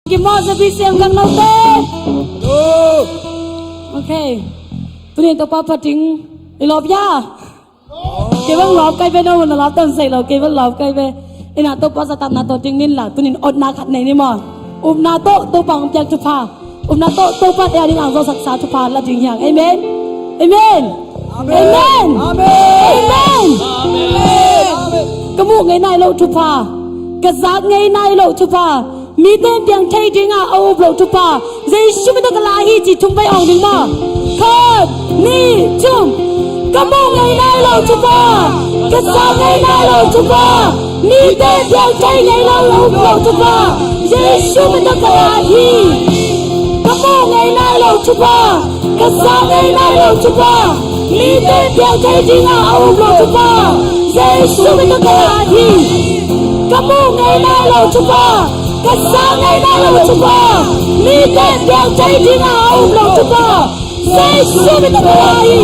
Kim mo sa bisiang kang naute. Okay. Tunin to papa ting ilop ya. Kêu bằng lọp cây về đâu mà lọp tầm xây lọp kêu bằng lọp cây về. Ina to pa sa tam na to ting nin la tunin od na khat nei ni mo. Na to pang piak chupa. Na to pa ya ding ang zo sak sa chupa la ding yang. Amen. Amen. Amen. Amen. Kamu ngày nay lâu chupa. Cái giá ngày nay lâu chupa. Mi tên tiếng thay tiếng à ô lâu chupa. Giêsu mi to cái lá hi chỉ chung bay ong ding mo. Khát ni chung. Kamu ngày nay lâu chupa. Cái giá ngày nay lâu chupa. Mi tên tiếng thay ngày lâu chupa. Giêsu mi to cái lá hi. Kamu ngày nay lâu chupa. Cái giá ngày nay lâu chupa. Mi tên tiếng thay tiếng à ô lâu chupa. Giêsu mi to cái lá hi. Kamu ngày nay lâu chupa. Cái sáng ngày nay lâu chupa. Mi tên tiếng thay tiếng à ô lâu chupa. Giêsu mi to cái lá hi.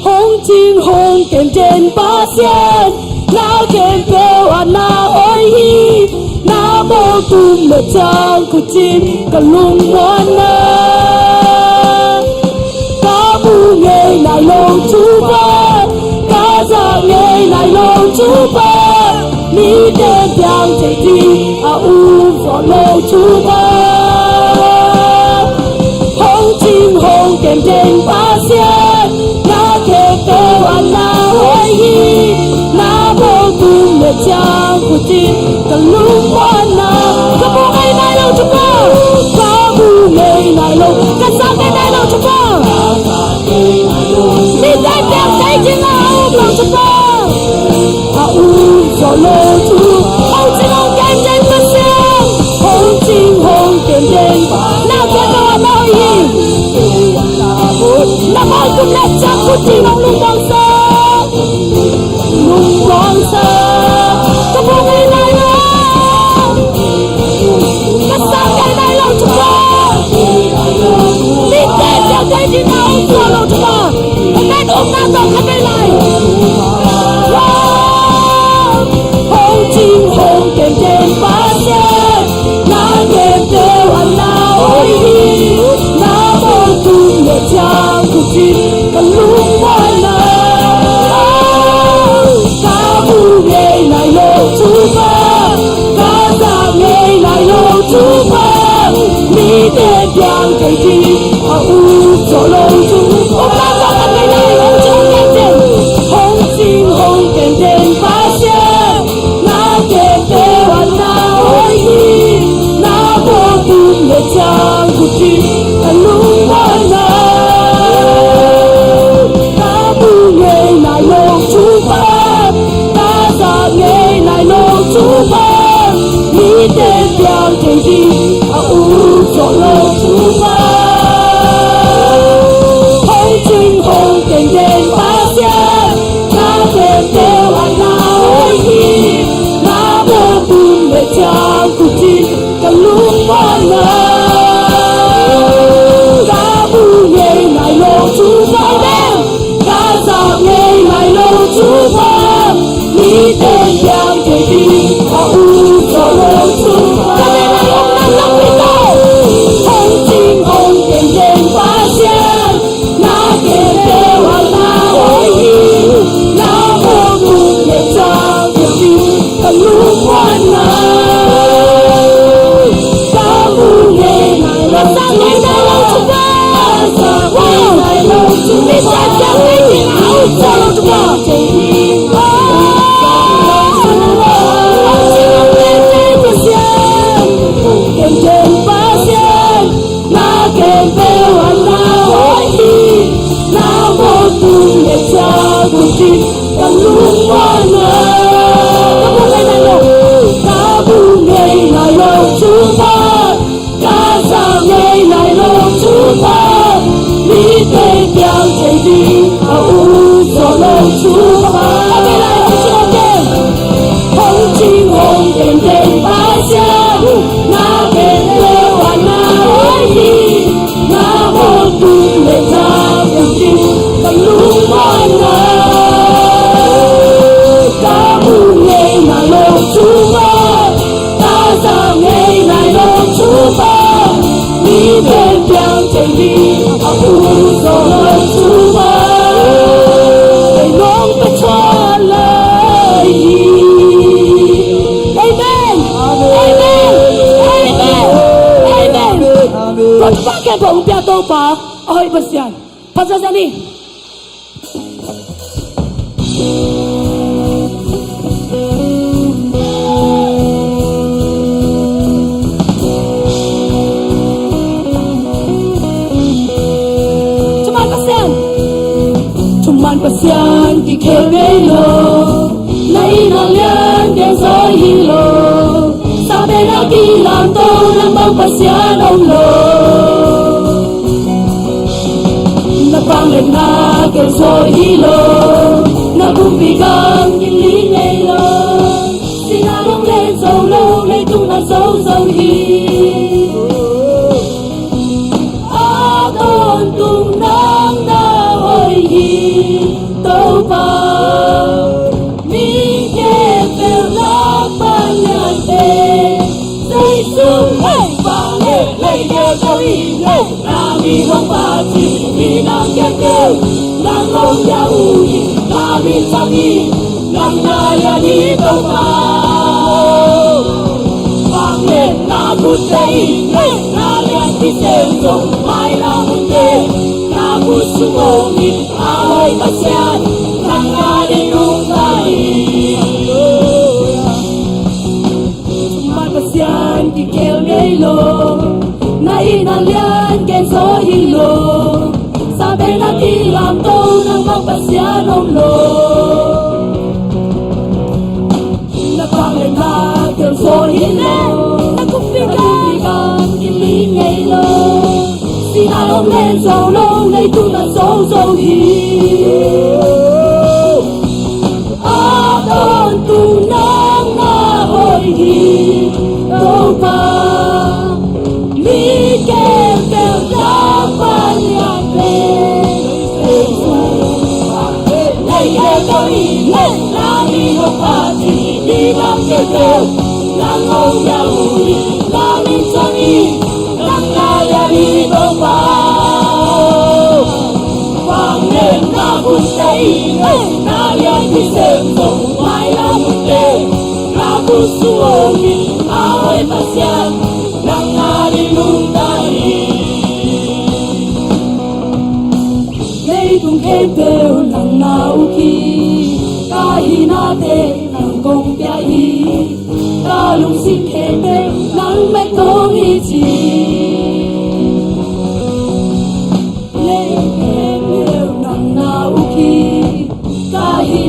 Hong Jing Hong kem trên ba xiên. Na kem bèo à na oi hi. Na mô tum lệ trang của chim cả lung ngoan na. Cá mu ngày nay lâu chupa. Cá ra ngày nay lâu chupa. Mi tên tiếng chạy đi à u phỏ lâu chupa. Hong Jing Hong kem trên ba xiên. Na kem bèo à na oi hi. Na mô tum lệ trang của chim cả lung ngoan na. Cá mu ngày nay lâu chupa. Cá mu ngày nay lâu. Cá sa ngày nay lâu chupa. Mi tên tiếng chạy đi à u lâu chupa. À u phỏ lâu chupa. Hong Jing Hong kem trên ba xiên. Hong Jing Hong kem trên na kem bèo à na oi hi. Na mô tum lệ trang của chim ong lung quang sa. Lung quang sa. Cá mu ngày nay lâu. Cá sa ngày nay lâu chupa. Mi tên tiếng chạy đi à u phỏ lâu chupa. Amen ôm na to khát về lại. Hong Jing Hong kem trên ba xiên. Na kem bèo à na oi hi. Na mô tum lệ trang của chim cả lung ngoan na. Cá mu ngày nay lâu chupa. Cá ra ngày nay lâu chupa. Mi tên tiếng chạy đi à u phỏ lâu chupa. Ôm na to khát về lại. Hong Jing Hong kem trên. Hong Jing Hong kem trên ba xiên. Na kem bèo à na oi hi. Na mô tum lệ trang của chim cả lung ngoan na. Cá mu ngày nay lâu chupa. Cá ra ngày nay lâu chupa. Mi tên tiếng chạy đi à u phỏ lâu chupa. cái bông bia đâu ba ơi bớt xian bắt ra đi Pasian di kebelo, nay na lian gen soi hilo, sabe na kilang to nang bang pasian ông lo, na panglen na gen soi hilo, na bumbigang yung lingay lo, sinarong lên sâu lâu lấy tung na sâu sâu hi, a don tung nang na oi hi. Đâu bao mi che về lá ban nhàn đê dây sung hey vang lên nghe câu ý lên là mi không ba chỉ mi đang nghe kêu đang ngóng ya u yi là mi sang đi đang na ya đi đâu bao vang lên là bút dây lên là lên đi xem dùng mai là bút dây là bút sung ôm đi ai bắt xe Nangari nungai Mai pasian di kêu nhảy lo Nay na lian gen so hilo Sabe na ti làm tô nang mang pasian ông lo Na quang lên na kêu so hilo Na kupigan di li nhảy lo Si na ông lên so lo Nay tu na so so hilo Don tu nang na oi hi đâu ba mi ke bel da pa nya pe nay ke ko ni na mi ho pa ti di dam ke bel nang ong ya u na mi chang ni nang na ya ni đâu ba vang lên na bu sei na ya ki sem song mai la mu te na bu suo mi ai pasian nang na ri lung dai nei tung ke pe nang na u ki ka hi na te nang kong pia hi ka lung sim ke pe nang me kong hi chi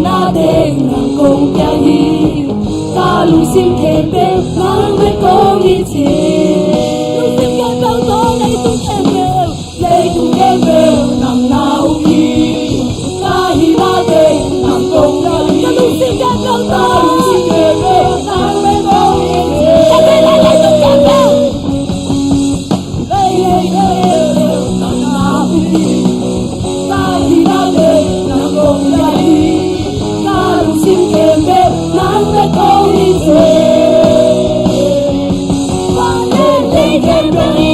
na đen nang kong pia hi ta lu sim ke pe nang me kong hi chi lu sim ke pe to nei tung ke pe nang na u ki ta hi na đen nang kong pia hi ta lu sim ke pe nang me kong hi chi ke pe la le tung ke pe nang na u ki ta hi na đen nang kong pia hi sim kem be nang me kong ni che vang lên đi kem be ni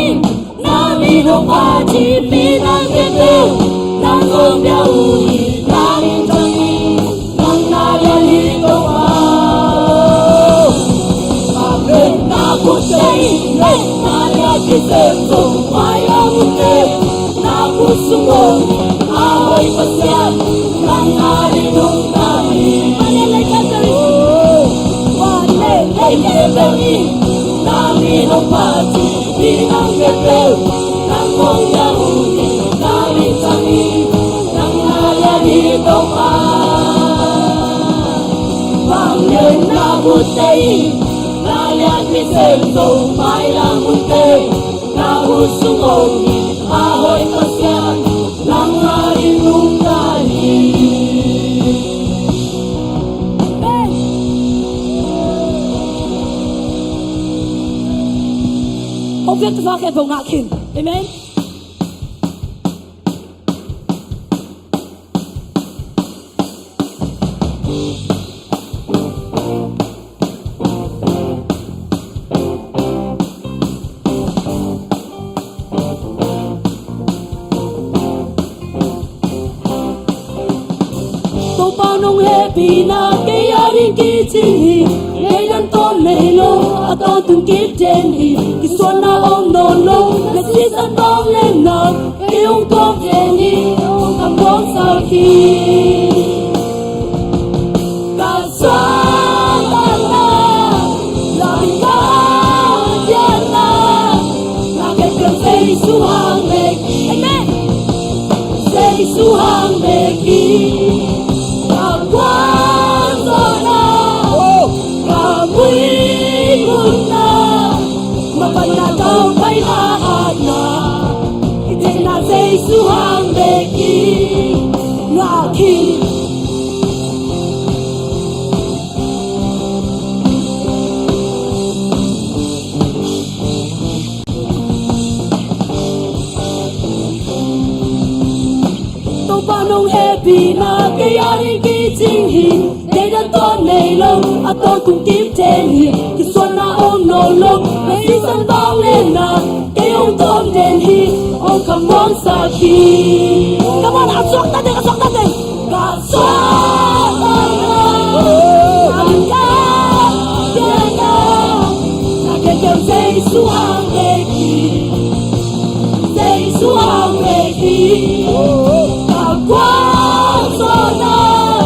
na mi ho pa chi mi nang ke te nang ong bia u yi na mi chang ni nang na ya li to wa vang lên na bu sei lên na ya ki sem so mai la mu te na bu su mo a oi pa sian nang na ri nung ta ni Nami no pati, binang ketel, nang mong yahudi, nami tangi, nang nalya di topa. Vang lên na butei, nalya di sento, mai la mute, na busungoni, ahoy pasian, nang nari nungkani. Không biết tôi khen vùng ngạc hình, amen. Tôi bao nông hệ vì na cái arin kia chi ngày lần tôn lệ lô, à tôn từng kiếp trên hi, cái xuân na ông đồn lô, cái xí dân bóng lên trên đi cầm bóng sau khi cả xóa tan na làm ta gian na là cái việc xây xuống hàng về amen xây xuống hàng về khi cả quan rồi na cả quý quân na mà vẫn là đâu phải là hạt na thế là xây xuống hàng về khi là khi nông happy na cái ai cái chính hình để đã toan này lông à tôi cũng kiếm thêm hiền thì xuân na ôm nổ lông ngày đi sân bóng lên na cái ông tôm đèn hi ông cầm bóng sa khi come on áp xuống ta đây cả xóa ta làm ca thiên na là cái kêu dây xuống hàng về khi dây xuống hàng về khi quá gió nào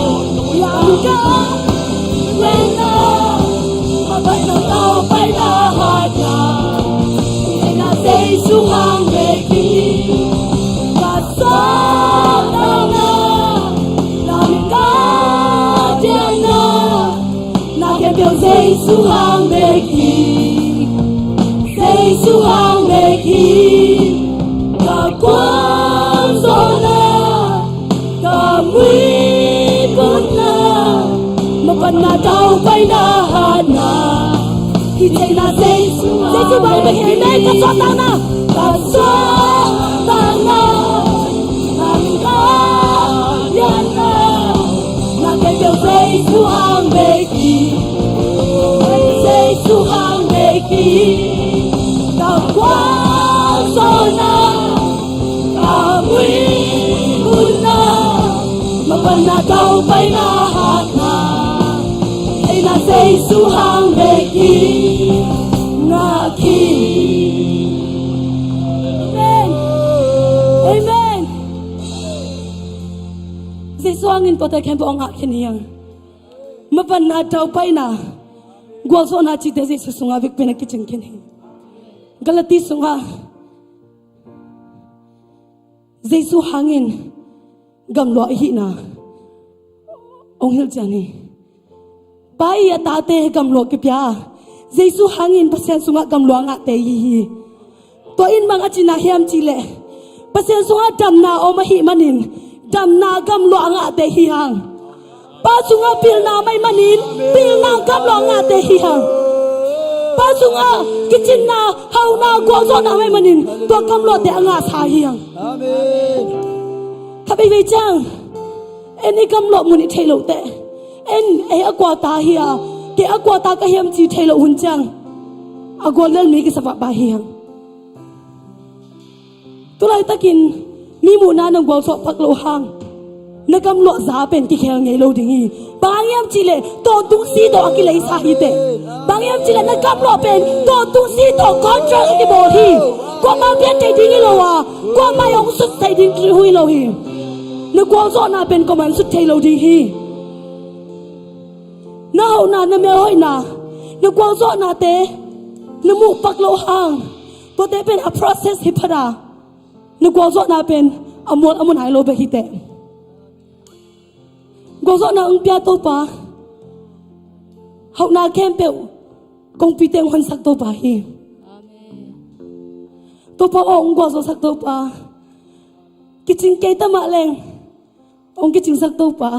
làm ca quen nào mà vậy nào tao phải là hạt nào thế là dây xuống hàng về khi và gió nào làm ca thiên nào là cái biểu dây xuống hàng về khi dây xuống hàng về khi và quá gió nào quý quân na mà vẫn là đâu phải là hạt na thì thế là dây xuống bằng về hiện nay ta xóa ta na làm ca thiên na là cái biểu dây xuống hàng về khi dây xuống hàng về khi ta quá gió na ta quý quân na mà vẫn là đâu phải là hạt na đây là dây xuống hàng về khi na khi amen amen dây xuống hàng in pote khen bong ngak khen hiang mà vẫn là đâu phải na gua so na chi te dây xuống hàng việc bên cái chân khen hiang galati xuống hàng dây xuống hàng in gam lo hi na ông hiểu chưa nè pai ya ta te gam lo ke pya jesu hangin pasen sunga gam lo nga te hi to in mang achina hiam chi le pasen sunga dam na o ma hi manin dam na gam lo nga te hi hang pa sunga pil na mai manin pil na gam lo nga te hi hang pa sunga kitchen na hau na go zo na mai manin to gam lo te nga sa hi hang amen thầy về chăng em đi cầm lọ muốn đi thay lậu tệ em ấy qua ta hiya cái qua ta cái hiểm chỉ thay lậu hun chăng qua lên mấy cái sập bà hiang tôi lại ta kinh mi mù na nông quao sọ phật lậu hang nó cầm lọ giá bên cái khéo ngày lâu đình hi bang hiểm chỉ lệ to tung si to cái lấy sa hi tệ bang hiểm chỉ lệ nó cầm lọ bên to tung si to contract cái bồ hi qua mang biết thay đình hi lâu à qua mang ông xuất thay đình chỉ hui lâu hi nó quăng gió na bên công an xuất thay lâu đi hi nó hậu na nó mèo hỏi na nó quăng gió na té nó mù bạc lâu hàng có té bên a process hi phada nó quăng gió na bên amon hai lâu bên hi té quăng gió na ung pia to pa hậu na kem bèo công pi tên hoàn sắc to pa hi to pa ông quăng gió sắc to pa cái chính cây ta mạ leng ông cái chính sắc to pa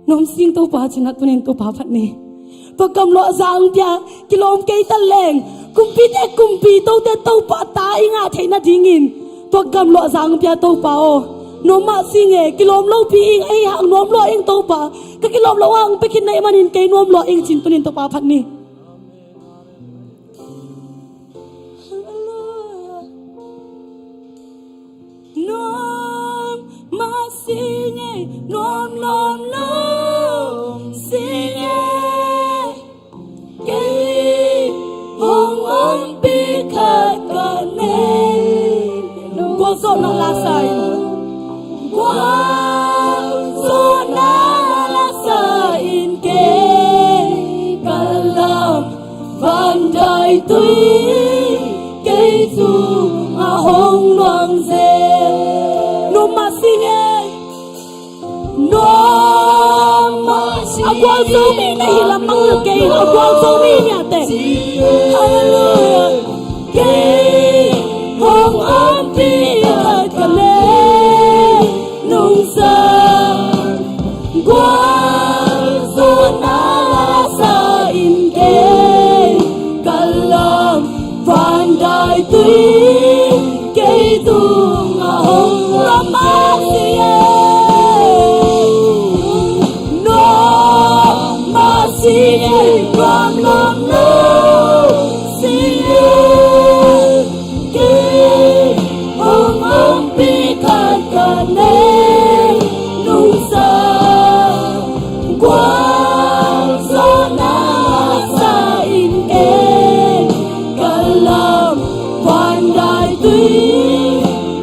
nom sing to pa china tunin to pa phat ni to kam lo giang pia kilom cây ta leng kumpi to te to pa ta inga theina dingin to kam lo giang pia to pa o nom ma sing e kilom lo pi ing ai hang nom lo ing to pa ka kilom lo hang pe kin nei manin cây nom lo ing chin tunin to pa phat ni nom ma sing e nom sing e cây hong om pi khat ka nei so na la sai quang so na la sai ke kalam van dai tui ke tu a hong loang ze no ma singe no ma singe a quang so mi na hi la mang lu ke a quang so mi nya te hallelujah ke hong am pi ka le nung sa quang so na la sa in ke kalam van dai tui ke tu ma hong la ma singe no ma singe ram lam no singe ke hong am pi ka ne nung sa quang so na sa in ke kalam van dai tui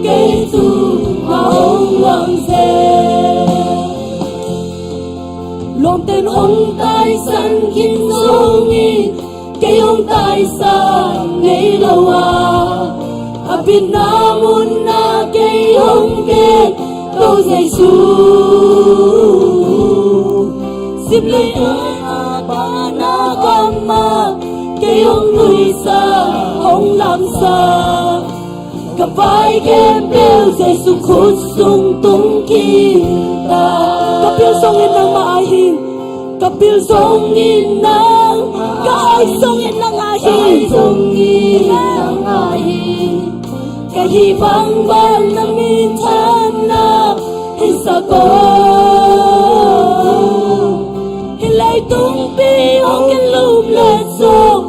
ke tu ma hong loang ze lom tên hong tai san kim song in ke hong tai sa nei lo wa apin na mun na ke hong ke to Giêsu sim lấy na ba na kama ke hong lui sa hong lam sa cặp vai kem bêu Giêsu khốt sung tung kita kapil song in nang maahin kapil song in nang kaay song in nang ahin song in nang ahin kahi bang bang nang mintan na hinsa ko hilay tung pi hong kin lum let song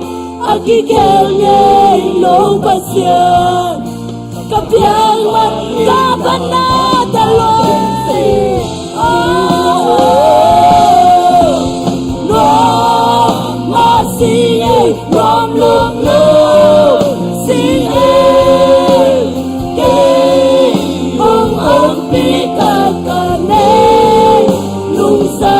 aki kel ngay lo pasyan kapiang mat kabana talon no ma singe ram lum no singe ke hong am pi ka ne nung sa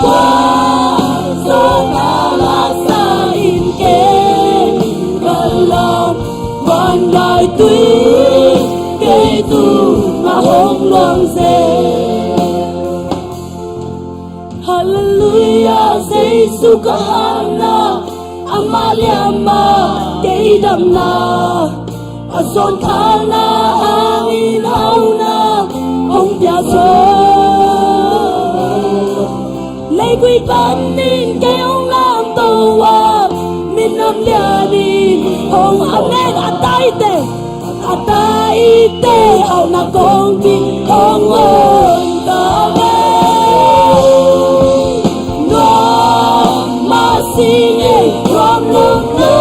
quang so na la sa in ke kalam van dai tui ke tu ma hong loang ze hallelujah Giêsu ka hana amalia ma ke dam na azon kana angin au na hong bia so lấy quy ban min ke hong lam to wa min nam lia ni hong am ne atai te au na kong ki hong on ta ve no ma singe ram lum no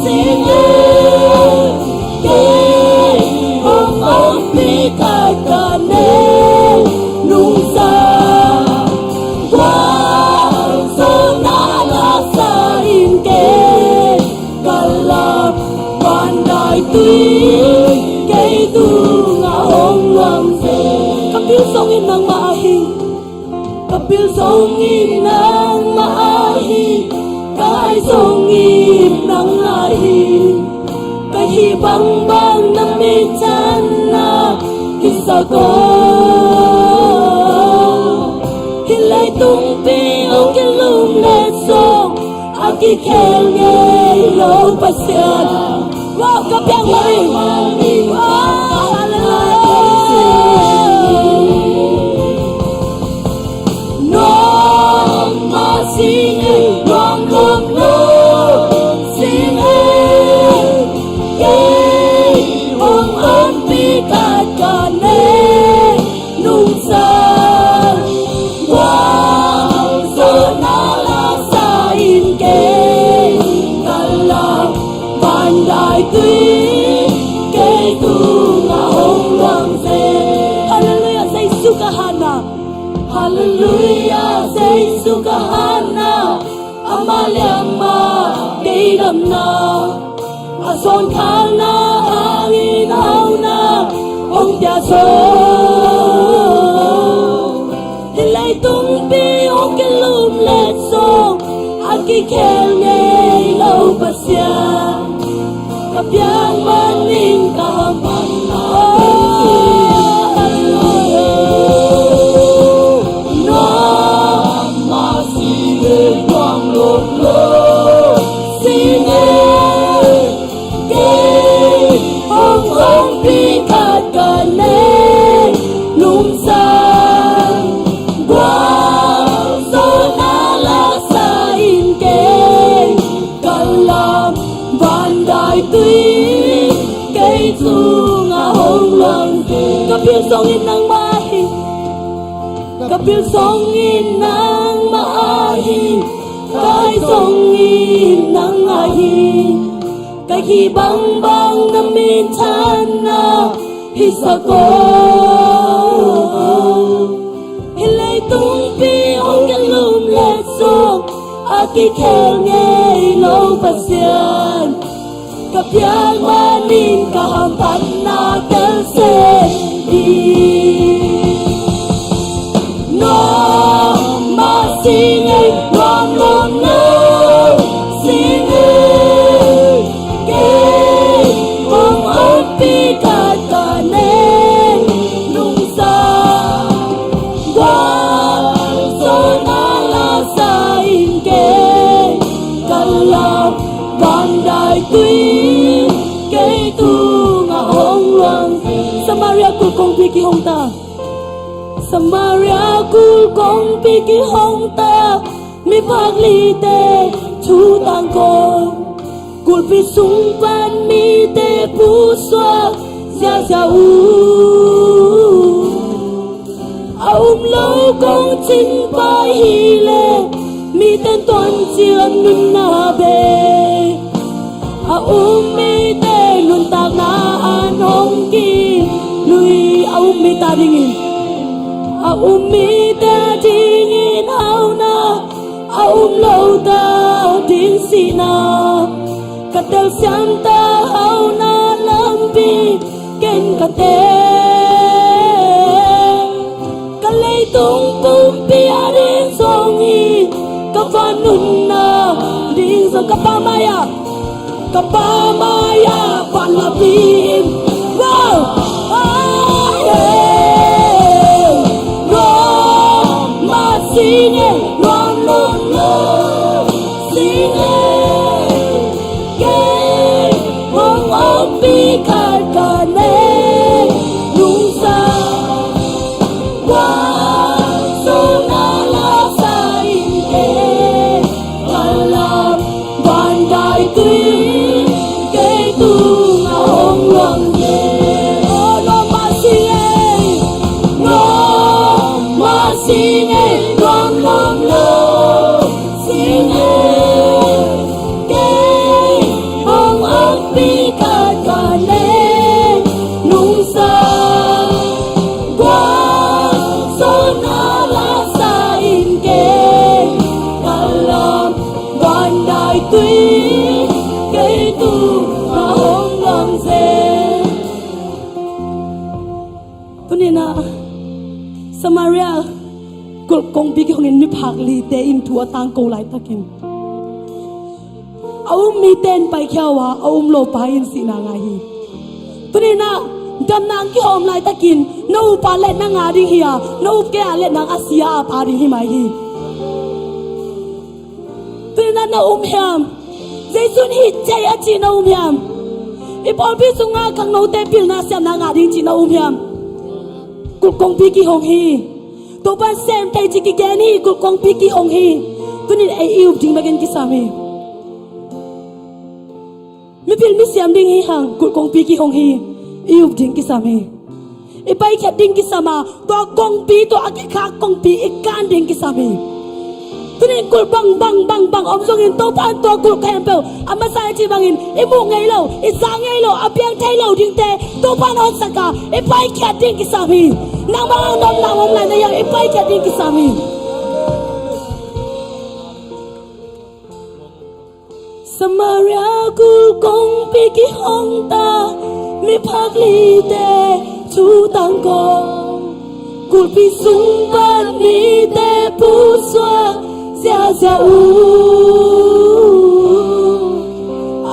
singe ke hong am pi ka ne nung sa quang so na la sa in ke kalam van dai tui ke tu nga hong loang ze kapil song in nang maahin kapil song in nang maahin kai song in nang ahin kahi bang bang nang mintan na kisa ko hilay tung pi hong kin lum let song aki kel ngay lo pasyan wow kapiang mari wow hallelujah no ma singe ram lum no singe ke hong am pi ka ne nung sa quang so na la sa in ke kalam van dai tui ke tu ma hong loang ze hallelujah Giêsu ka hana hallelujah Giêsu ka hana amalia ma ke dam na azon kana biang in hao na ông tia so hilai tung bi ông cái lùm lệ so aki khel nghe lâu bát sia cặp biang man in cả man Kapil songin ng mahi, kapil songin ng maahi, kay songin ng ahi, kay hibang bang na minsan na hisako. Hilay tungpi ang galum lesong, aki kel ngay lo pasyan, kapyang manin kahampan na kalsen. No mà xin ơi non non no xin ơi kê mong ấp bi cả cả nên nung sa qua so na la sa in kê cả lòng ban đại tuy kê tu ngà hong loang Samaria kul kong piki hong ta Samaria kul kong piki hong ta mi phak li te chu tang ko kul pi sung pan mi te pu xoa gia gia u aum lâu kong chin pa hi le mi tên toàn chian nun na be mi te nun tak na an hong ki lui mi ta dingin mi ta dingin au na lâu ta din si na katel siam ta au na lampi ken kate kalay tung tung pi adin songi kafanun na din sa kapamaya panlapim wow sing it, run, run, run, sing it, gay, hong ốc bi cài cả nê, nung sa, qua, so na la sa in kê, cả làm, bàn đại tuy, gay tu ngà hong loang dê, oh no ma sing it, no ma sing it. Long lâu xin ơi kê hong ốc bi cả cả nê nung sa qua so na la sa in kê cả lòng đoàn đại tuy kê tu mà hong lòng dê tu ni na Samaria kul kong bi hong in mi phak li te in thua tang ko lai takin aum mi ten pai khawa aum lo pa in si na nga hi tuni na gam nang ki hom lai takin no pa le na nga ding hiya no ke ale nang asia pa ding hi mai hi tuni na hiam jaisun hi chai a chi na hiam I pol bi sunga kang no te pil na siam na nga ding chi na hiam kul kong bi ki hong hi to ban sem tay chi ki gani kul kong pi ki hong hi tunin ai iu ding bagen ki sami mi pil mi siam ding hi hang kul kong pi ki hong hi iu ding ki sami I pai khat ding ki sama to kong pi to aki kha kong pi ikan ding ki sami tunin kul bang om song in to pan to kul khem pe ama sai chi bangin I mu ngai lo I sa ngai lo apiang thai lo ding te to pan on saka I pai khat ding ki sami nang mga nom nang om lai na yang I pai khat ding ki sami Samaria kul kong pi ki hong ta mi phak li te chu tang ko kul pi sung ban mi te pu xua sia sia u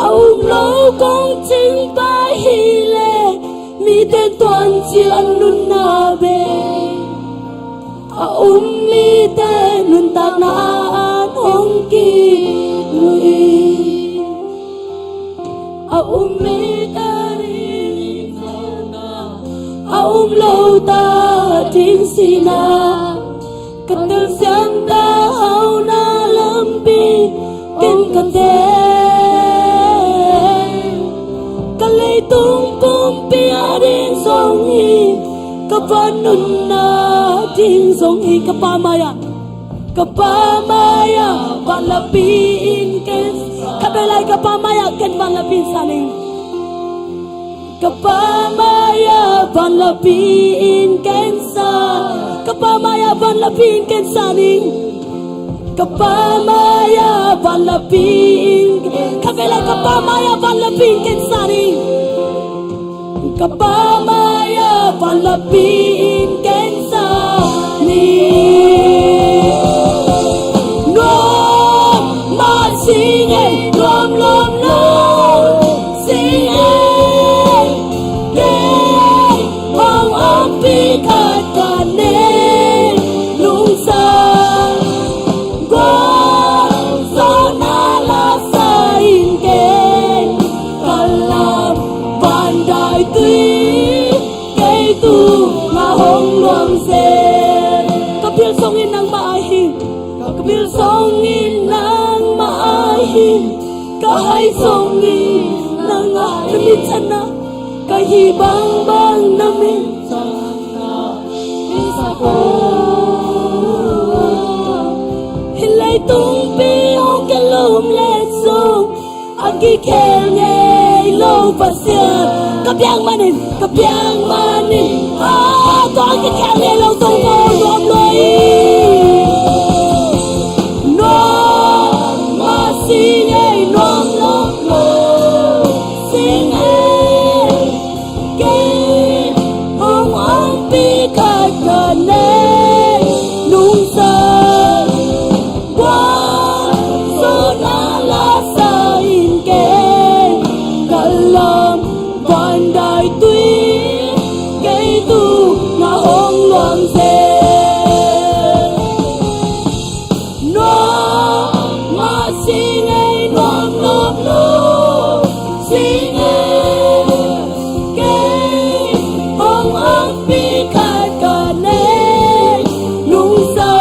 ông lâu công chính ba hi lệ mi tên toàn chiên nun na bê mi tên nun tak na an hong ki lui mi tari lâu ta tin sina katal siam ta hau na lampi ken kate kalay tung pum pia ding song hi kapanun na ding song hi kapamaya balapin ken kabelay kapamaya ken balapin saning kapamaya balapin ken sa kapamaya balapin ken saning kapamaya balapin kabelay kapamaya balapin ken saning kapamaya balapin ken saning nom ma singe nom nom nom singe ke hong api katane lung sa go so na la sa in ke kalam bandai tui ke tu ma hong luang se kapil song in nang maahi kapil song in nang maahi kahai song in nang namin sana kahi bang bang namin sana isa ko hilay tung pi hong kalum let song agi kel ngay lo pasya kabyang manin to agi kel ngay lo tung po lom loi no masing ay nom nom lo sing ay kay hong ang pikat ka nay nung sa so na la sa in kay kalam bandai tui kay tu na hong luang se no ma sing ay nom nom lo sing ay kay hong ang pikat ka nay nung sa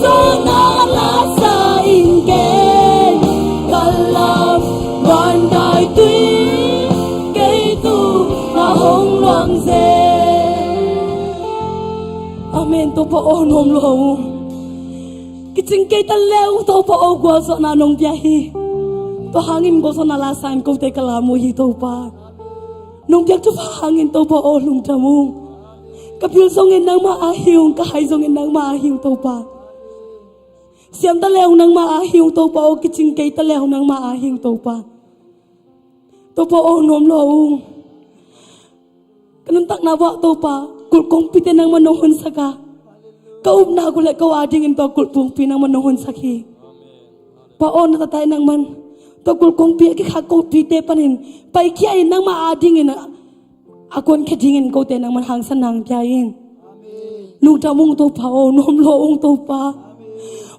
so na la sa in kay kalam bandai tui kay tu na hong luang se amen to po nom lo kiching kay talaw to po gwa so na nong biyahe to hangin ko so na lasan ko te kalamu hi to pa nong biyak to hangin to po lung tamu kapil songin nang maahiw kahay songin nang maahiw to pa siyam talaw nang maahiw to pa o kiching kay talaw nang maahiw to pa to po nom lo kanang tak na ba to pa kul kompite nang manohon saka kaub na ko le ko ading in to kul pung pinang manohon saki paon na tatay nang man to kul kompi ki kha kompite panin pai kiai nang ma ading in akon khadingin ko te nang man hang sanang kyain nung tamung to pa o nom lo ong to pa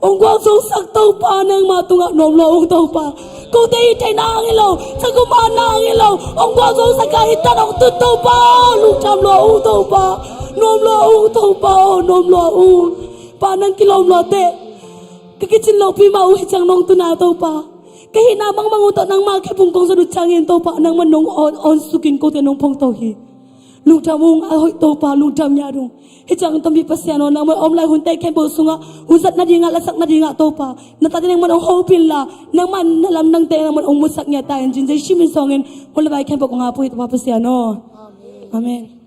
ong kwa so sak to pa nang matunga nom lo ong to pa ko te tai nang ilo sa ko ma nang ilo ong kwa so sa kai ta ong tu to pa lu tam lo ong to pa nom lo ong to pa nom lo ong pa nang kilom lo te kakichin lo pi ma u chang nong tu na to pa kahi namang manguto nang makipung kong sa changin to pa nang manong on sukin ko te nong pong to hi lung tamung ahoy to pa lung tam yarung hichang tambi pasyano nang om lai hun te ken bo sunga hunzat na dinga lasak na dinga to pa natati nang manong hopin la nang man nalam nang te nang manong musak nya tayin jin jay shimin songin wala bai ken bo nga po ito pa pasyano amen.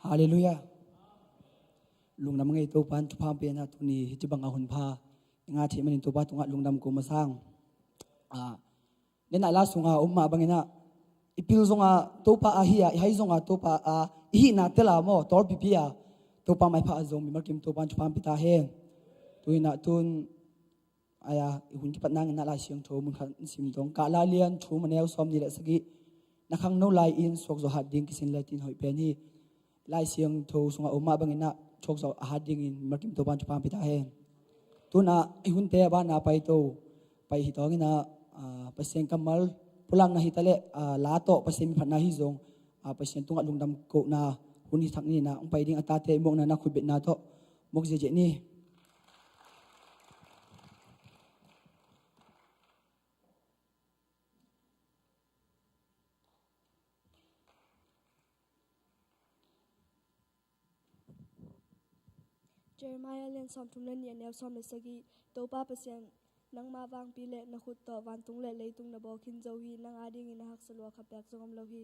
ฮาเลลูยาลุงนำไงตัวปันทุพามเปียนะตุนีจิบังอาหุนพางาที่มันตัวปันตุงะลุงนำกูมาสร้างเนี่ยนายลาสุงามาบังเงินะอีพิลซงาตัวปะอาฮิยาให้ซงาตัวปะอีนาเตลาโมตอร์ปิพิยาตัวปะไม่พาซงมีมาร์กิมตัวปันทุพามพิตาเฮตัวน่ะตุนอายาหุ่นที่ปัดนั่งน่าลาเสียงโทมุนขันสิมตงกาลาเลียนชูมันเอลซอมนี่แหละสกินักขังโนไลอินสวกโซฮัดดิ้งกิสินไลตินหอยเป็นนี่ไลเสียงโทสุงามาบังเงินะชกโซฮัดดิ้งอินมาร์กิมตัวปันทุพามพิตาเฮตัวน่ะหุ่นเตะบ้านน่ะไปโตไปหิตองน่ะpasien kamal pulang na hitale lato pasien mi phanna hi zong pasien tunga lungdam ko na huni thakni na pai ding atate mok na khubet na to mok je ni Jeremiah len som tum len yen nel som le sagi to pa pasien nang ma wang pi le na khut to wan tung le leitung na bo khin zo hi nang ading in hak salwa khapyak zongom lo hi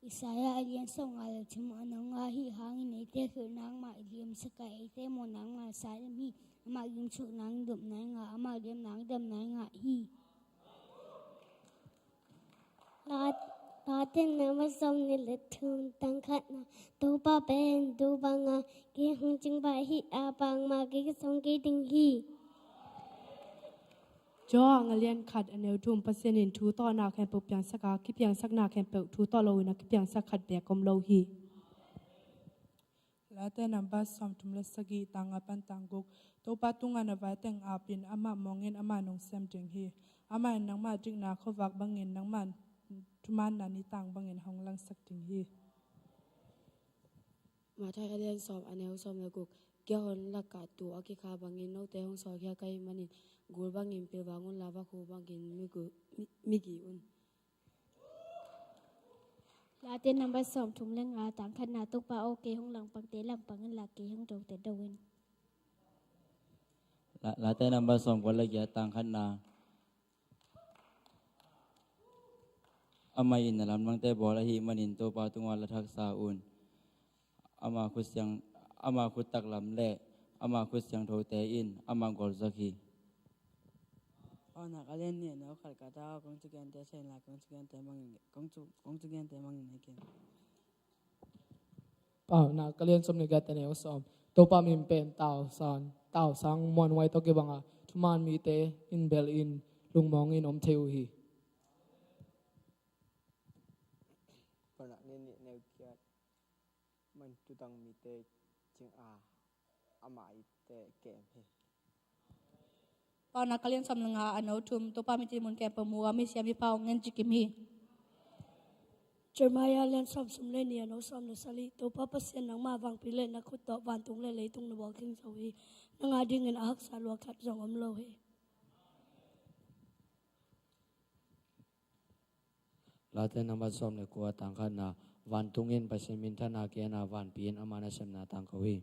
Isaya alian song ala chima nang nga hi hangin ite khu nang ma liam saka ite mo nang nga sa mi ama yung chu nang dum na nga ama liam nang dum na nga hi Latin na masom ni letun tangkat na tu pa ben tu ba nga ki hung ching ba hi apang ma ki song ki ting hiจ่อเงเลียนขัดอันเนวทุ่มเปอร์เซ็นต์ทูต่อนาแคมเปิลเปียงสักาคิเปียงสักนาแคมเปิลทูต่อโลวินะคิเปียงสักขัดเบียกอมโลฮีและแต่นับบัสซอมทุมเลสกีต่างปันต่างกุกตัวปัตุงานไว้แต่งอาปินอามามองเงินอามานงเซมจึงฮีอามานังมาจึงนาเขาวักบังเงินนังมันทุมันนานิต่างบังเงินห้องลังสักจึงฮีมาไทยเรียนสอบอันเนวสอบในกุกเกี่ยวกับลักกาตัวอากิคาบางเงินโนแต่ห้องสอบแค่ไกลมันนี่กูบางเงินเปบางคนลาบคูบางเงินมิกี่อุ่น Latin number som thum leng a tang khan na tuk pa okay hong lang pang te lang pang la ki hong dong te dawin la te number som ko la ya tang khan na amai in lam mang te bola hi manin to pa tungwa la thak sa un ama khusyang ama khutak lam le ama khusyang tho te in ama gol zakhi na kalen ni na khal ka ta kong chu gen te chen la kong chu gen te mang kong chu gen te mang ne ken na kalian som ni gata ne som to pa min pen tao sang mon wai to ke banga thuman mi te in bel in lungmong in om theu hi còn nè nêu kia mình tu tăng mi tê chừng amai tê kèm he ตอนนักเรียนสำนักงานอนุทุมตัวป้ามิจิมุนแกปมัวมิเสียมิพาวเงินจิกิมี Jeremiah len som sum le yen no som le sali to pa pasien nang ma wang pi le na khut to wan tung le leitung na bo khin zo hi nang ading in hak salwa khat zongom lo hi la te number som le ko tang khan na van tungin pasimin thana ke na van pin amana sem na tang ko hi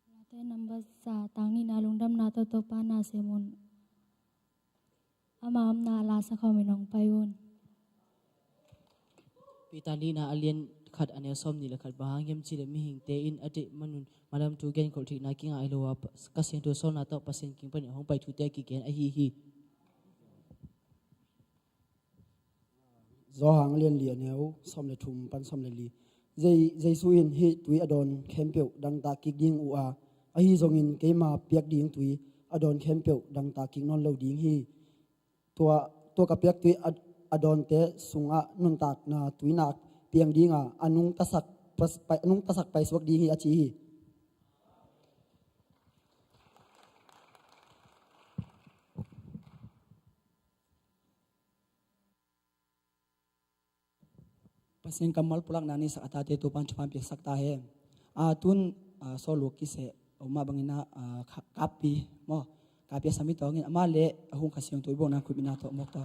Latin number sa tang ni na lungdam na to pa na semun amam na la sa khominong payun pitani na alien khat ane som ni la khat bahang yem chi le mi hing te in ate manun madam tu gen khol thik na ki nga ilo wa ka sen to son na to pasen king pan hong pai thu te ki gen a hi zo hang lian lian neu som le thum pan som le li zai su in hi tui adon khempeu dang ta ki ding u a hi zong in ke ma piak ding tui adon khempeu dang ta ki non lo ding hi tua ka piak tui adon te sunga nun tak na tui nak piang dinga anung tasak pai swak ding hi achi hi pasien kamal pulak nani sa atate tu pan chupan piak sakta he tun so loki se uma bangina kapi mo kapi sami to ngin amale ahung kasyong tu ibong na kubina to mo to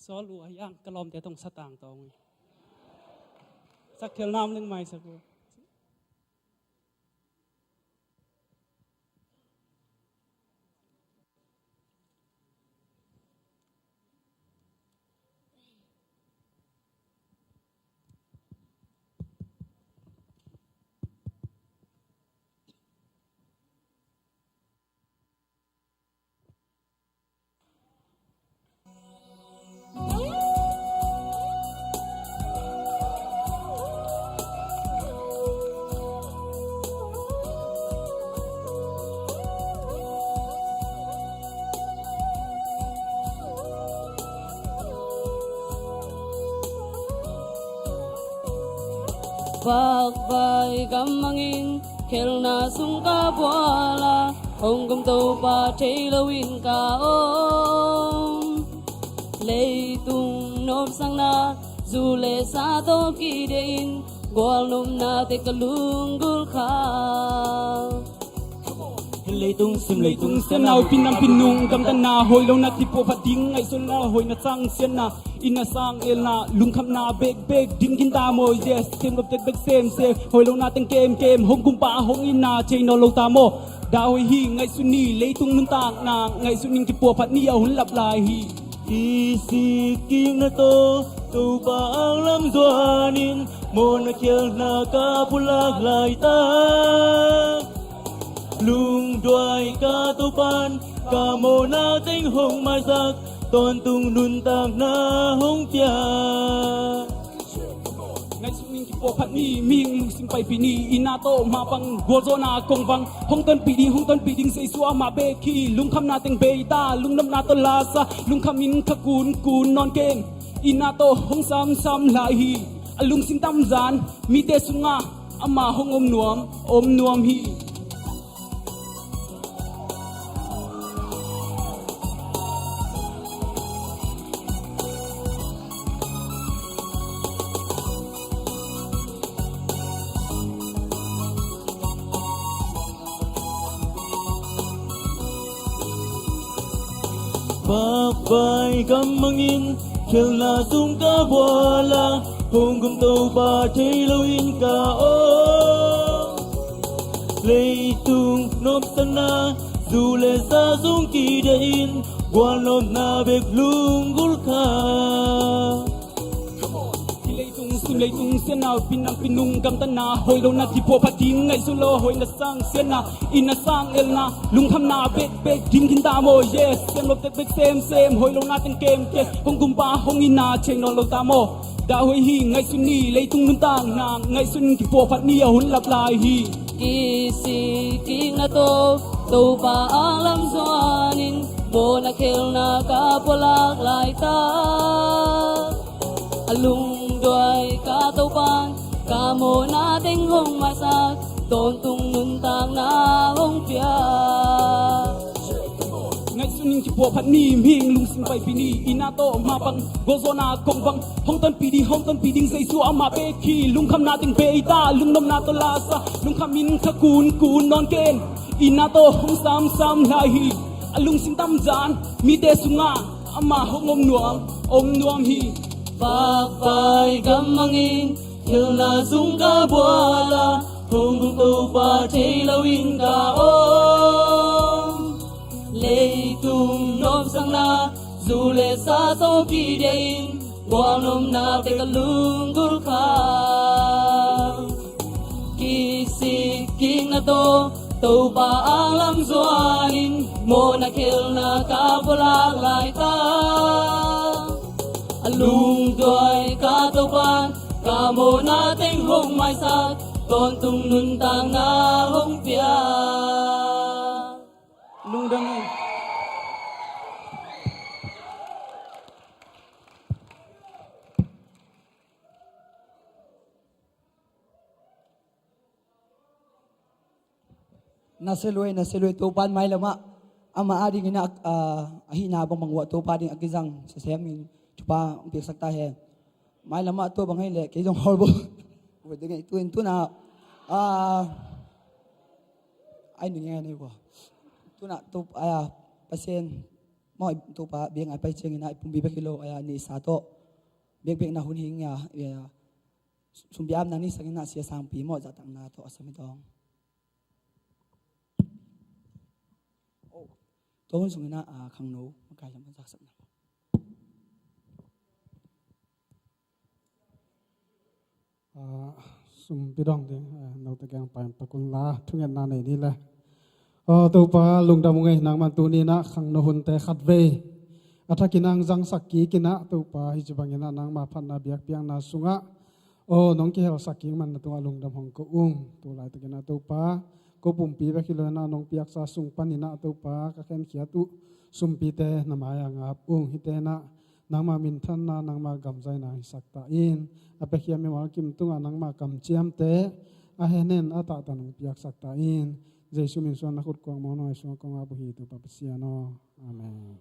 xó lụa yang cái lom té tông sát tàng tông sắc thiel nam lưng mai sắc cô Bak vai gam mangin khelna sungka boala hong gum to pa thelo in ka om leitung nop sang na zule sa to ki dein gol num na te kalung gul kha leitung sim nào pinam pinung gam tan na hoi lo na tipo phating ngai sul na hoi na chang sen na ina sang el na lung kham na bek ding kin ta mo yes sim gop tek bek sem hoi lo na teng kem hong kum pa hong in na chain no lo ta mo da hoi hi ngai sun ni leitung nun tang na ngai sun ning tipo phat ni a hun lap lai hi isi king na to pa ang lam zuanin mo na khel na ka pulak lai ta lung đoài ca tô pan ca mô na tinh hồng mai sắc tôn tung nun tang na hong pia ngai sun ning tipo phat ni ming lung sim pai pi ni ina to ma pang gol zo na kong bang hong ton pi ding sei suwa ma be khi lung kham na teng be ta lung nam na to la sa lung kham in kha kun non ken ina to hong sam lai hi alung sim tam zan mi te sunga ama hong om nuam hi bak vai gam mangin khel na sung ka boala hong gum to pa thelo in ka o leitung nop sang na zule sa sung ki dein gwal nop na bek lung gul kha leitung sen nào pinam pinung gam tan na hoi lo na tipo phating ngai su lo hoi na sang sen na ina sang el na lung kham na bek ding kin ta mo yes sem lo tek sem hoi lo na teng kem ke hong kum pa hong ina chain no lo ta mo da hoi hi ngai su ni leitung nun tang na ngai sun tipo phat ni a hun lap lai hi ki si king na to pa ang lam zuanin mo na khelna ka polak lai ta alung đôi ca tâu pan ca mô na tinh hong mai sắc tôn tung nun tang na hong pia ngai sun ning tipo phat ni ming lung sim pai pi ni ina to ma pang go zo na kong bang hong ton pi ding sei su ama be khi lung kham na ting be ta lung nom na to la sa lung kham in kha kun non ken ina to hong sam lai hi alung sim tam zan mi te sunga ama hong om nuam hi bak vai gam mangin khel na sung ka boala hong gum to pa thelo in ka om leitung nop sang na zule sa so ki dein gwal nom na te kalung gul kha ki si king na to pa ang lam zuanin mo na khel na ka polak lai ta lung đôi ca tâu pan ca mô na tinh hong mai sắc tôn tung nun tang na hong pia lung dang naseloi to pan mai lama ama ading ina ahi na bang mangwa to pa ding akizang sa semin chupa piak sakta he mai lama to bang hele ke jong horbo we ding tu na ai ning ne ko tu na to pasien moi to pa beng ai pai cheng ina pumbi ba kilo aya ni sa to bek bek na hun hing ya sumbiam na ni sangina sia sang pi mo zatang na to asami tong to hun sungina khang no kai lam sak sak na sum bidong de no ta gang pa pakun la thungen na nei ni la to pa lung da mungai nang man tu ni na khang no hun te khat ve athakinang jang sakki kina to pa hi chubangina nang ma phan na biak piang na sunga nong ki hel sakki man na tu lung dam hong ko tu lai ta kina to pa ko pum pi ba kilo na nong piak sa sung panina to pa ka ken khia tu sum pi te na ma ya nga hi te na nang ma min than na nang ma gam zai na hi sak ta in ape khia me wal kim tunga nang ma kam chiam te a henen ata ta nong piak sak ta in jesu min suan na khut kwang mo no so kong a bu hi tu pa sia no amen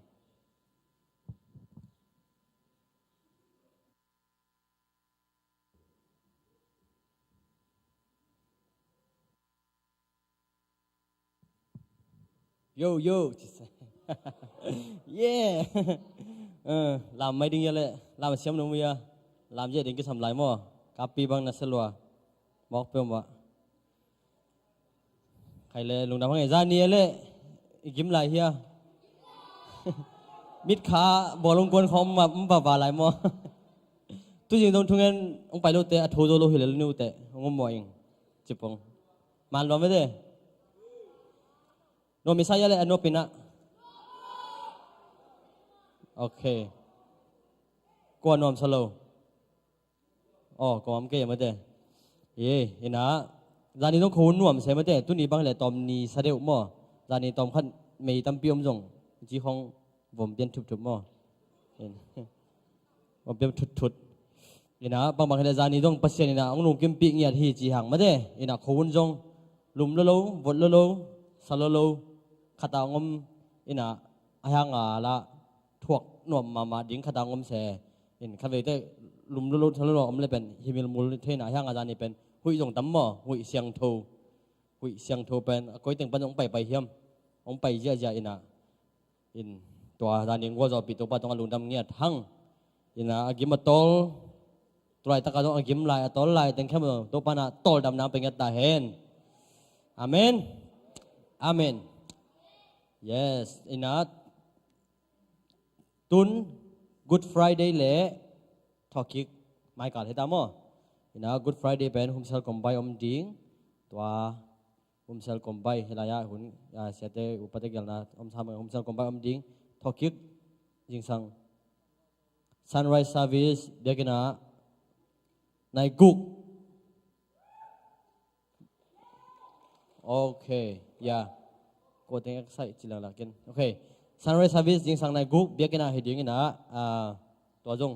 yo yo yeah làm mấy đinh vậy làm xem đúng không làm gì đến cái sầm lại mà copy bằng nát selwa mọc pe mà khai lệ lùng đam ngày ra nia lệ kiếm lại here mít khá bỏ lông quân không mà vào lại mà tôi chỉ đồng thùng ông phải lô tệ thô lô hiểu là lưu tệ ông mồi chụp ông màn lo mấy đấy no misaya lệ no pina okay qua nom salo có cái gì mà thế ina gia đình nó khôn nuông xem mà thế tôi ní bằng lệ tôm ní sa đeo mò gia đình tôm khăn mày tôm piom rong chỉ không vòng biên chụp mò vòng biên thụt ina bằng lệ gia đình dong pasien ina ông nung kim pi nghiệt hi chỉ hàng mà thế ina khôn rong lùm lâu vọt lâu salo lâu khát ngom ina ayang la thuộc nôm mà dính khát ngom se in khát về tới lùm lâu salo lâu ông lại bên himil mul thế nào ayang gia đình bên hui dùng tắm mò hui xiang thô bên coi tiếng bên ông bảy hiểm ông bảy giờ ina in tua gia đình qua rồi bị tụi ba tụi lùm đâm nghiệt hăng ina agim mà tol try ta ka dong agim lai tol lai tiếng khem tụi ba na tol đâm nam bên ta hen amen amen yes ina tun good friday lệ thokik mai cả thế ta mò ina good friday ben humsal combine ding tua humsal combine helaya hun sete upate gelna humsal combine ding thokik jingsang sunrise service begina nai guk okay yeah ko teng excited chilang lakin okay sunrise service jingsang nai guk begina heding ina tua jong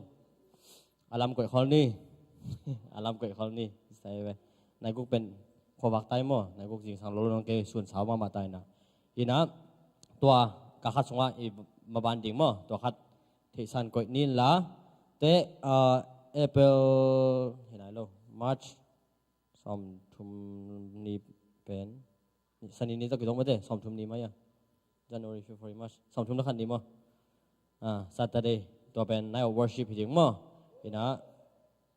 alam koi kholni alam koi kholni sai ve nai guk pen khobak tai mo nai guk jing sang lo long ke sun saw ma tai na ina tua ka khat songa i ma ban ding mo tua khat thi san koi nin la te april hinai lo march som thum ni pen sani ni ta ki dong ma de som thum ni ma ya january february march som thum na khan ni mo saturday tua pen night of worship ding mo ina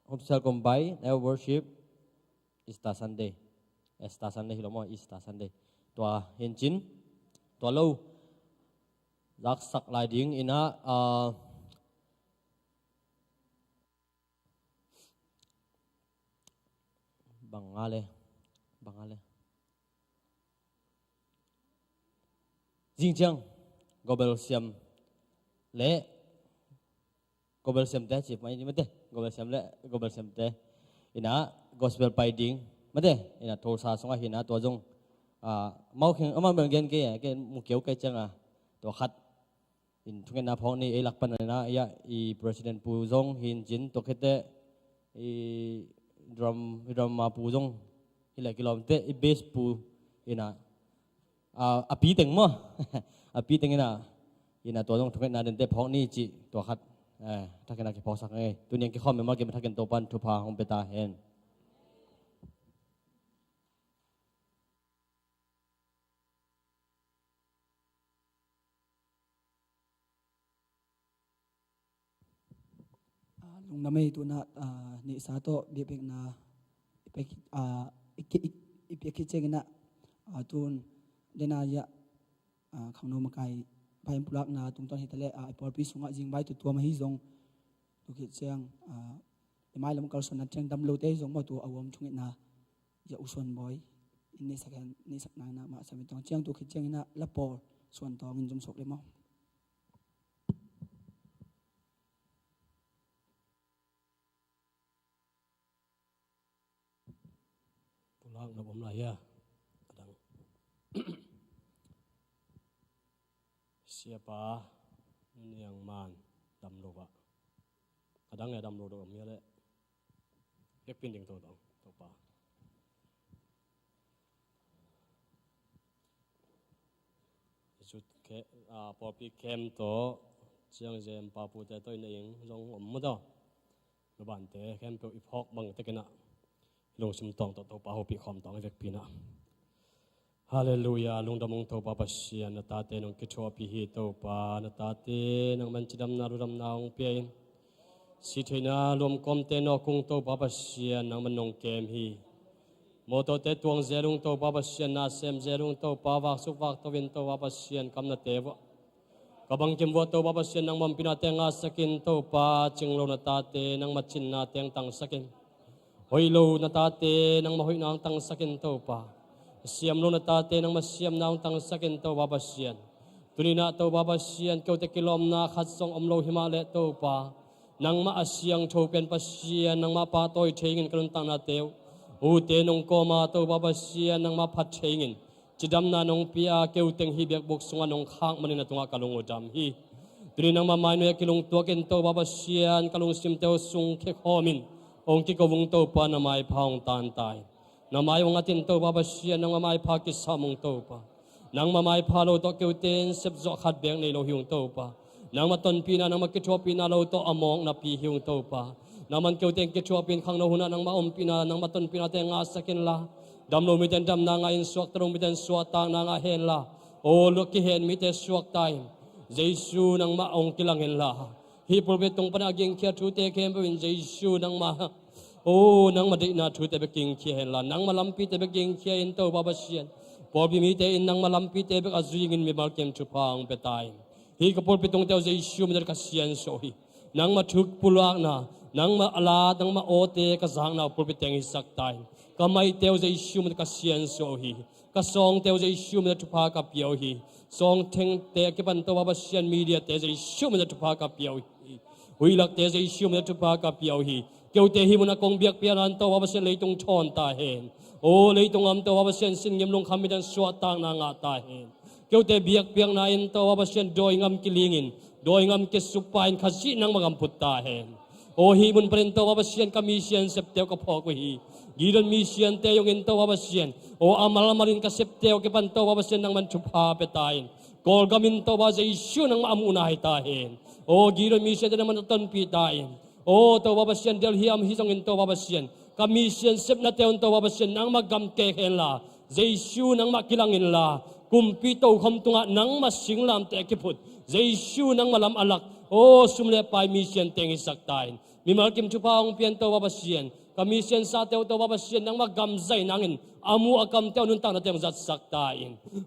Homsal combine our worship Easter Sunday hilomo Easter Sunday tua hinchin tua lâu giác sắc lại ding ina bangale Jinjiang Gobel Siam lệ Gobel Siam te chip mai ni mate Gobel Siam te ina gospel binding mate ina thorsa songa hina to jong mau kheng ama ben ke mu keu ke changa to khat in thungen na phong ni elak pan na ya I president pu jong hin jin to khete I drum ma pu jong hila kilomte I base pu ina api teng mo api teng ina to jong thungen na den te phong ni chi to khatถ้ากันนักพอสักไงตัวนี้ก็ข้อมูลมาเก็บถ้ากันตัวปันทุพาของเปตาเห็น ลงน้ำไม่ตัวน่ะนิสาโตเบียกนะไปอีเปียคิดเจงนะตัวเดนายะขังโนมาไกไปปุรักนาตุงตอนเฮตเลไอปอลพิสุงะจิงใบตัวมาฮิซงตัวคิดเจงไม้ลำกอลส่วนนั้นเจงดำโลเตซงมาตัวอวมชุงเอ็นะจะอุศนบอยอินในสักในสักนางนะมาสามีตองเจงตัวคิดเจงนะละปอส่วนตองเงินจมศกเลยมั้ง pulang na bom laya kadang siapa ni yang man dam lo ba kadang ya dam lo do mi le yak pin ding to pa chut ke popi kem to chiang jem pa pu te toi nei rong om mo do lo ban te kem pe ipok bang te kenaลงชิมตองตัวปาหูปีคอมตองเวกปีนะฮาเลลูยาลงดำมงตัวปาปัสเชียนตาเตนงกิจวัตรฮีตัวปานตาเตนงมันจิดำนารุดำนาองเปียสิเทนารวมกอมเตนอคุงตัวปาปัสเชียนนงมันนงเกมฮีโมโตเตตวงเจรุงตัวปาปัสเชียนนาเซมเจรุงตัวปาวากสุวักตัววินตัวปาปัสเชียนกำนัดเทวะกบังกิมวัวตัวปาปัสเชียนนงมันพินาเตงอาสกินตัวปาจิงโลนตาเตนงมัดจินนาเตงตังสกินหอยโลนาตาเตนังมาหอยนางตังสักินโตปาเสียมโลนาตาเตนังมาเสียมนางตังสักินโตบาบาเชียนตุนีนาโตบาบาเชียนเกี่ยวตะกิลอมนาขัดทรงอมโลหิมาเลโตปานังมาอาเซียงโชเป็นปัสเชียนนังมาปาโตยเทงินกรุนตังนาเตวอูเตนงโกมาโตบาบาเชียนนังมาพัดเทงินจิดำนานงปีอาเกี่ยวเต็งฮีเบียกบุกสงวนงข้างมันในตัวกะลงอุดำฮีตุนีนังมาไม้เนยกิลงตัวกินโตบาบาเชียนกะลงซิมเตวสุงเคคอมินองค์ที่กวงโตปานามายพองตานตายนามายองอาทินโตบาบาเชียนนางมายพากิสามงโตปานางมายพาโลโตเกวเตนเซบจอขัดเบียงในโลหิวโตปานางมาตนปีนานางมากิจวัตรปีนาโลโตอมองนาปีหิวโตปานางมันเกวเตนกิจวัตรปีนขังโนหุนานางมาอมปีนานางมาตนปีนาเตงอาสกินลาดำโลมิเตนดำนางอินสวกตรงมิเตนสวกตางนางเฮนลาโอลูกกิเฮนมิเตสวกตายเจสูนางมาองกิลังเฮนลาฮีโปรเบตตงปนากยิงเคียทูเตเคมเป็นเจสูนางมาโอ้นังมาได้นาทูเตเบกิงเคียเห็นละนังมาลัมปีเตเบกิงเคียอินโตบาบาเชียนพอบิมีเตอินนังมาลัมปีเตเบกอาซุยงินมีมาร์เกมชุพังเปตายฮีกพอลปิตงเตวเจชูมันจะกัสเซียนโซฮีนังมาทุกปุลากนานังมาอลานังมาโอเตกะสังนาพอลปิตงอิสักตายก็ไม่เตวเจชูมันจะกัสเซียนโซฮีก็ซองเตวเจชูมันจะชุพังกับเปียวฮีซองเทงเตกิปันโตบาบาเชียนมีเดียเตเจชูมันจะชุพังกับเปียวฮีหุยลักเตเจชูมันจะชุพังกับเปียวฮีเกี่ยวเตหิมุนกงเบียกเปียนันโตวาบเซนเลยตรงชอนตาเห็นโอ้เลยตรงอัมโตวาบเซนสินเงียมลงคำมิดันสวดตางนางาตาเห็นเกี่ยวเตเบียกเปียงนาอินโตวาบเซนโดยงำกิลิงินโดยงำกิสุปายนขจินังมังพุตตาเห็นโอ้หิมุนเปรนโตวาบเซนกามิเซียนเซปเตวกับพอกวีกีดันมิเซียนเตยงอินโตวาบเซนโอ้อามาลามารินกับเซปเตวกับปันโตวาบเซนนังมันชุพาเปตายนกอลกามินโตวาเจชูนังมาอามุนาหิตาเห็นโอ้กีดันมิเซียนนังมันต้นปีตายนโอ้ตัวบาบเชียนเดลฮิมฮิซงอินตัวบาบเชียนกามิเชียนเซปนาเตอนตัวบาบเชียนนังมากำเกเห็นละเจชูนังมากิลังอินละกุมปีโตคำตุงะนังมาสิงลามเตกิพุดเจชูนังมาลำอลักโอ้สุมเลปายมิเชียนเตงิสักตายมีมากิมชุพางเปียนตัวบาบเชียนกามิเชียนซาเตอตัวบาบเชียนนังมากำใจนังอินอามูอากำเตอนุนตังนาเตงจัดสักตาย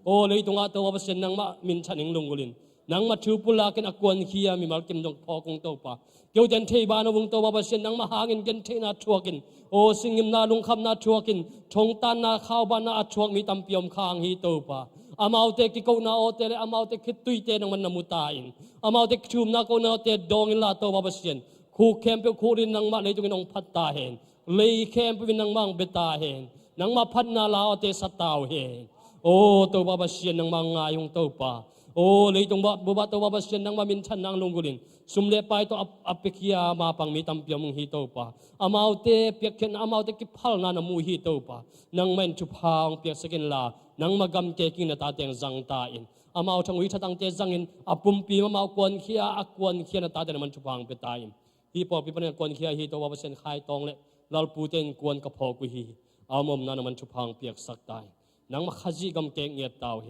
โอ้เลยตุงะตัวบาบเชียนนังมามินชันิงลงกุลินนังมาชูปุลากันอากวนเฮียมีมากิมดงพอกงโตปะเกี่ยวกันเทบานวงโตบาบเชนนังมาหาเงินกันเทนาชัวกินโอสิงิมนาลุงคำนาชัวกินชงตานนาข้าวบานาชัวมีตำเปียมข้างฮีโตปะอามาเตกิโกนาโอเตเลอามาเตคิดตุยเตนังมันนามุตาอินอามาเตชุมนาโกนาเตดองอินลาโตบาบเชนคู่เข้มเปคู่รินนังมาเลยตุกินองพัดตาเห็นเลยเข้มเปวินนังมังเบตาเห็นนังมาพัดนาลาเตสตาวเห็นโอ้โตบาบเชนนังมังงายงโตปะโอ้เลยตรงบับตัวบาบเชนนังมามินชันนังลงกุลินสุมเลปายตัวอภิคิยามาปังมีตำเปียมฮีโตปะอามาเตเปียกเข็นอามาเตกิพัลนานามูฮีโตปะนังเมนชุพางเปียกสกินลานังมากำเกกินนาตาเตงจังตาอินอามาทางวิชาตังเตจังอินอปุ่มปีมากวนเขียกวนเขียนาตาเตนมันชุพางเปตาอินฮีปอปีปนกวนเขียฮีโตบาบเชนคายตองเลลาลปูเตนกวนกระพอกุฮีอามอมนานามันชุพางเปียกสักตายนังมาขจีกำเกงเงียตาวเฮ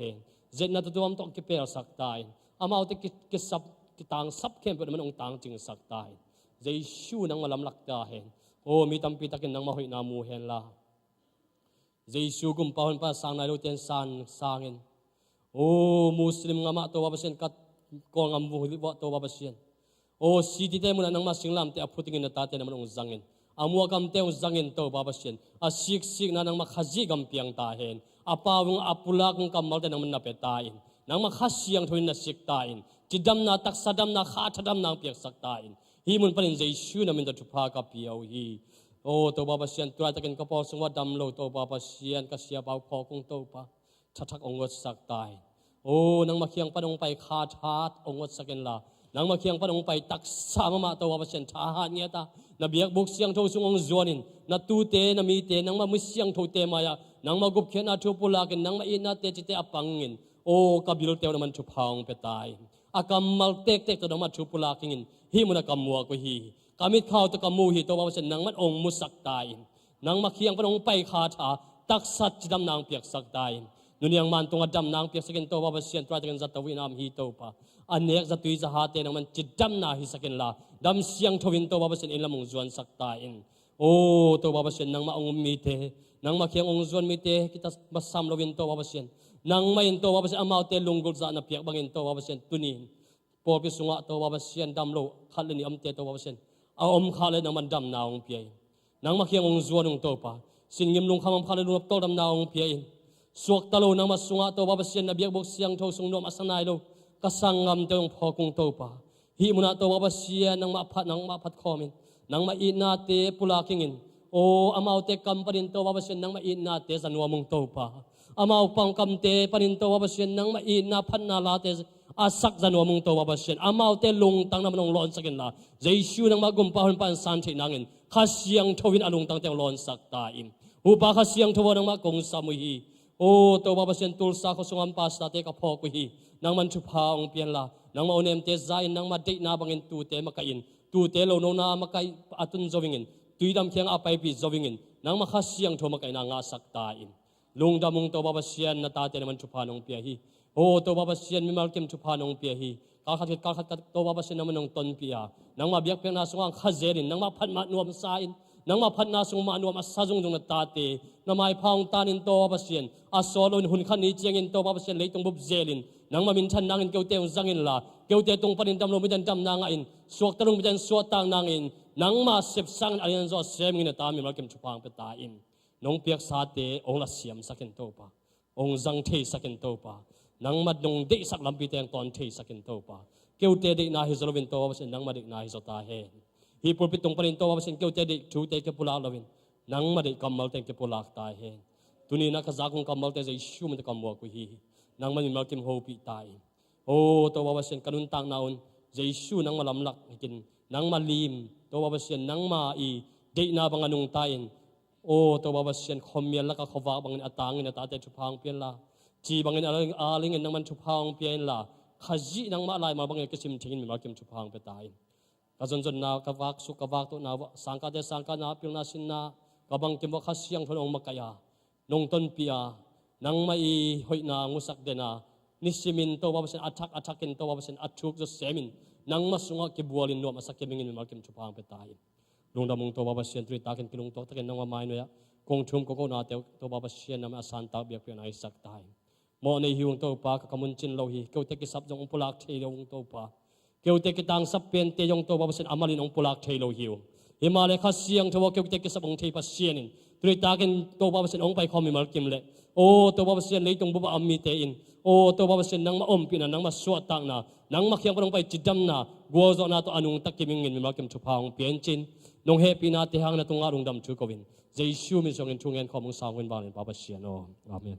เจนนาตัวมตอกกิเปลสักตายอามาเตกิสับกิตางซับเข้มเป็นมันองตางจึงสักตาย Jesu nang malam lakta hen o mi tampi takin nang mahoi na mu hen la Jesu gum pahon pa sang na lo ten san sangin o Muslim nga ma to babasen kat ko ngam bu li to babasen o city te mun nang masinglam te aputingin na tate naman ong zangin amua kam te ong zangin to babasen a sik na nang makhaji gam piang ta hen apawung apulak ng kamal te nang napetain nang makhasiyang thoin na siktain tidam na taksadam na khatadam na piak saktain himun panin Jesu namin da tupa ka piaw hi o to babasen tuwa takin kapo sungwa damlo to babasen kasya baw pokong to pa chatak ongot saktain o nang makiang panong pai khat ongot sakin la nang makiang panong pai taksa mama to babasen thahan niya ta na biak buk siang tho sungong zuanin na tute na mite nang mamusyang tho te maya nang magup khen na thupulakin nang maina te chite apangin o kabil teo naman thupang petai akamal tek to naman thupulakingin himuna kamwa ko hi kamit khaw to kamu hi to babasen nang mat ong musak tain nang makiang panong pai khatha taksat chidam nang piak sak tain nuniang man tunga dam nang piak sakin to babasen tra takin zatawi nam hi to pa anek zatui za hate nang man chidam na hi sakin la dam siang thowin to babasen in lamong zuan sak tain o to babasen nang maong mite nang makiang ong zuan mite kita masam lowin to babasen nang main to babasen amaw te lunggol za na piak bangin to babasen tunin porpi sunga to babasen damlo khalani amte to babasen a om khale nang man dam naong piai nang makiang ong zuan ong to pa singim lung khamam khale lung to dam naong piai suak talo nang masunga to babasen na biak bok siang tho sung nom asanai lo kasangam te ong phokung to pa hi muna to babasen nang maphat khomin nang ma ina te pulakingin o amaw te kampanin to babasen nang ma ina te sanwamong to pa amaw pang kamte panin to babasen nang ma ina phanna la te asak zanwamong to babasen amaw te lung tang naman ong lon sakin la Jesu nang magumpahon pan san thi nangin khasiang thowin alung tang te lon sak ta im upa khasiang thowa nang ma kong samuhi o to babasen tulsa ko sungam pasta te ka phok hi nang man thupa ong pian la nang ma onem te zain nang ma dei na bangin tu te makain tu te lo no na makai atun zowingin tuidam khiang apai pi zowingin nang ma khasiang tho makai na nga sak ta in lungdamung to babasen na ta te man thupa nong pia hi o to babasen mi malkem thupa nong pia hi ka khat to babasen naman nong ton pia nang ma biak pe na sungang khazerin nang ma phat ma nuam sain nang ma phat na sung ma nuam asajung dung na ta te na mai phang tanin to babasen asolon hun khan ni chiangin to babasen leitung bup zelin nang ma min than nangin keute zangin la keute tung panin dam lo midan dam na nga in suak tarung midan suat tang nangin nang ma sep sang alian zo sem ngin ta mi malkem chupang pe ta in nong piak sa te ong la siam sakin to pa ong zang the sakin to pa nang mad nong de sak lampi teng ton the sakin to pa keute de na hi zolovin to babasen nang ma de na hi zo ta he hi pulpit tung panin to babasen keute de thu te ke pula lovin nang ma de kamal teng ke pulak ta he tuni na ka zakung kamal te zai shu me kamwa ku hi nang man malkim ho pi tai o to babasen kanun tang naun Jesu nang malam lak hikin nang malim to babasen nang ma i de na banganung tain o to babasen khomial la ka khowa bangin atangin atate thupang pian la chi bangin aling nang man thupang pian la khaji nang ma lai ma bangin kesim thingin mi malkim thupang pe tai kazon na kawak su kawak to na sangka de sangka na pil na sin na kabang timbo khasiang thonong makaya nong ton pia nang mai hoi na ngusak de na nisimin to babasen athakin to babasen athuk zo semin nang masunga ke bualin no masak ke mingin malkim chupang pe tai lungdamung to babasen tri takin kilung to takin nang mai no ya kong thum ko na te to babasen na asan ta biak pe na isak tai mo nei hiung to pa ka kamun chin lo hi ko te ki sap jong pulak thei lo to pa keu te ki tang sap pen te yong to babasen amalin ong pulak thei lo hiu himale kha siang thawa keu te ki sap ong thei pa sianin tri takin to babasen ong pai khomi malkim le o to babasen leitung buba ammi te in o to babasen nang ma om pina nang ma suat tang na nang ma khiang parong pai chidam na gozo na to anung takiming ngin malkim thupang pian chin nong happy na te hang na tunga rungdam thu kovin Jesu mi songin thungen khomung sangwen balin babasen o amen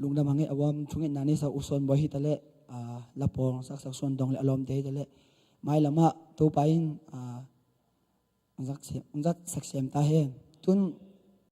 lungdam hange awam thungin nani sa uson boy hi tale lapong sak sak son dong le alom te tale mai lama to pain zak sak sem ta hen tun